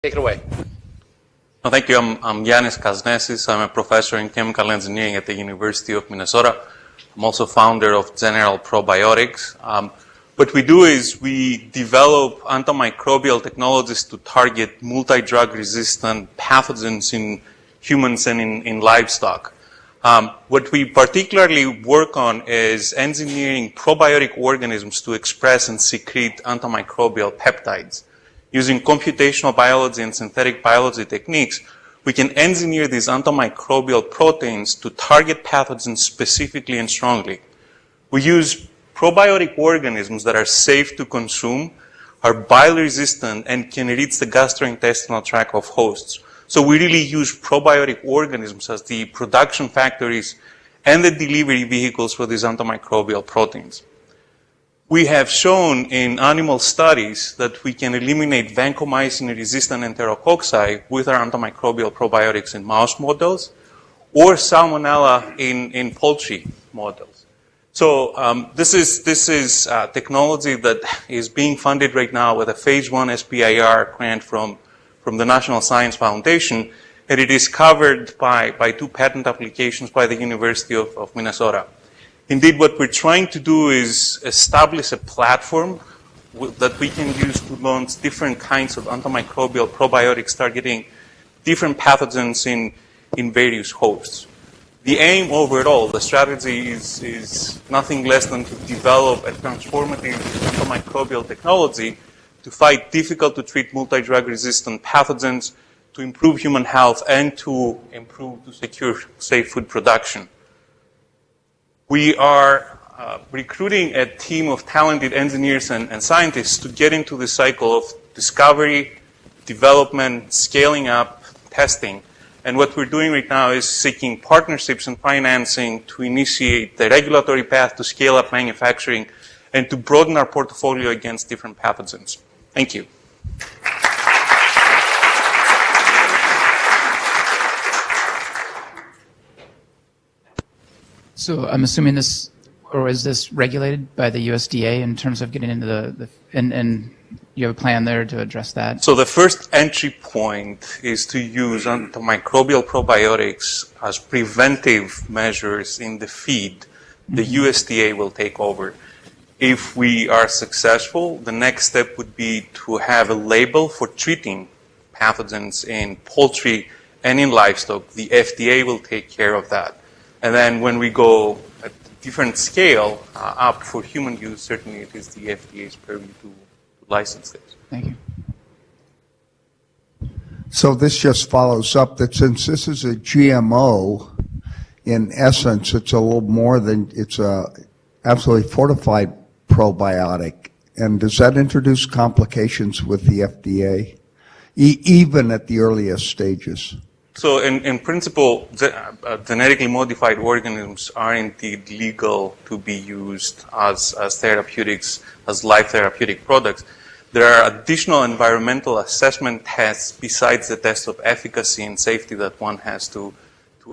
Take it away. No, thank you. I'm Yannis Kasnesis. I'm a professor in chemical engineering at the University of Minnesota. I'm also founder of General Probiotics. What we do is we develop antimicrobial technologies to target multi-drug resistant pathogens in humans and in livestock. What we particularly work on is engineering probiotic organisms to express and secrete antimicrobial peptides. Using computational biology and synthetic biology techniques, we can engineer these antimicrobial proteins to target pathogens specifically and strongly. We use probiotic organisms that are safe to consume, are bile-resistant, and can reach the gastrointestinal tract of hosts. So we really use probiotic organisms as the production factories and the delivery vehicles for these antimicrobial proteins. We have shown in animal studies that we can eliminate vancomycin-resistant enterococci with our antimicrobial probiotics in mouse models or salmonella in poultry models. So this is technology that is being funded right now with a phase 1 SBIR grant from the National Science Foundation, and it is covered by 2 patent applications by the University of Minnesota. Indeed, what we're trying to do is establish a platform that we can use to launch different kinds of antimicrobial probiotics targeting different pathogens in various hosts. The aim overall, the strategy is nothing less than to develop a transformative antimicrobial technology to fight difficult to treat multi-drug resistant pathogens, to improve human health, and to secure safe food production. We are recruiting a team of talented engineers and scientists to get into the cycle of discovery, development, scaling up, testing. And what we're doing right now is seeking partnerships and financing to initiate the regulatory path to scale up manufacturing and to broaden our portfolio against different pathogens. Thank you. So I'm assuming this, or is this regulated by the USDA in terms of getting into and you have a plan there to address that? So the first entry point is to use antimicrobial probiotics as preventive measures in the feed. The USDA will take over. If we are successful, the next step would be to have a label for treating pathogens in poultry and in livestock. The FDA will take care of that. And then when we go at a different scale up for human use, certainly it is the FDA's purview to license this. Thank you. So this just follows up that since this is a GMO, in essence, it's a little more than, it's a absolutely fortified probiotic. And does that introduce complications with the FDA, even at the earliest stages? So in principle, genetically modified organisms are indeed legal to be used as therapeutics, as live therapeutic products. There are additional environmental assessment tests besides the test of efficacy and safety that one has to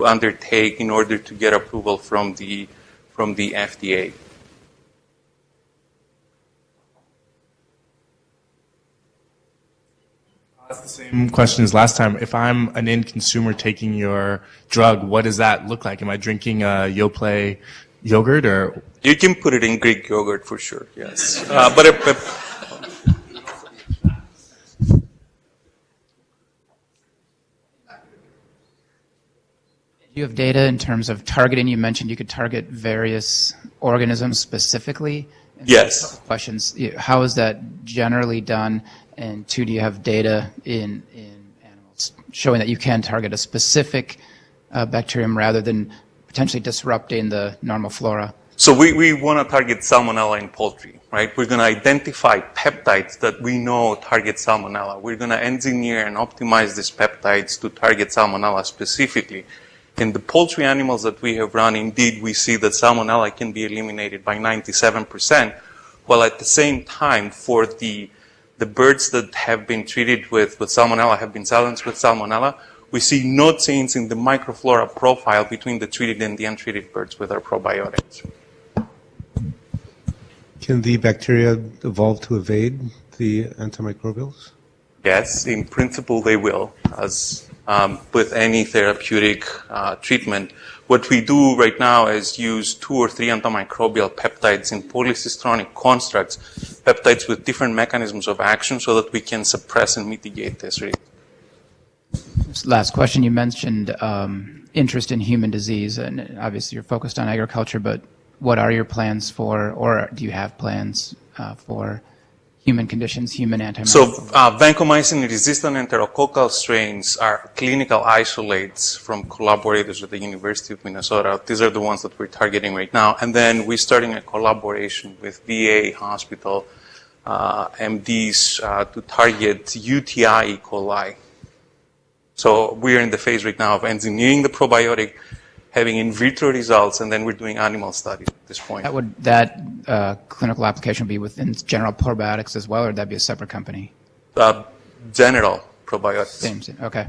undertake in order to get approval from the FDA. That's the same question as last time. If I'm an end consumer taking your drug, what does that look like? Am I drinking a Yoplait yogurt or? You can put it in Greek yogurt for sure, yes. Do you have data in terms of targeting? You mentioned you could target various organisms specifically. Yes. Questions. How is that generally done? And 2, do you have data in animals showing that you can target a specific bacterium rather than potentially disrupting the normal flora? So we want to target salmonella in poultry, right? We're going to identify peptides that we know target salmonella. We're going to engineer and optimize these peptides to target salmonella specifically. In the poultry animals that we have run, indeed, we see that salmonella can be eliminated by 97%, while at the same time, for the birds that have been treated with salmonella, have been silenced with salmonella, we see no change in the microflora profile between the treated and the untreated birds with our probiotics. Can the bacteria evolve to evade the antimicrobials? Yes, in principle they will, as with any therapeutic treatment. What we do right now is use 2 or 3 antimicrobial peptides in polycistronic constructs, peptides with different mechanisms of action so that we can suppress and mitigate this risk. Last question, you mentioned interest in human disease, and obviously you're focused on agriculture, but what are your plans for, or do you have plans for human conditions, human antimicrobial? So vancomycin-resistant enterococcal strains are clinical isolates from collaborators at the University of Minnesota. These are the ones that we're targeting right now. And then we're starting a collaboration with VA hospital MDs to target UTI E. coli. So we're in the phase right now of engineering the probiotic, having in vitro results, and then we're doing animal studies at this point. That clinical application be within general probiotics as well, or would that be a separate company? General probiotics. Same. Okay.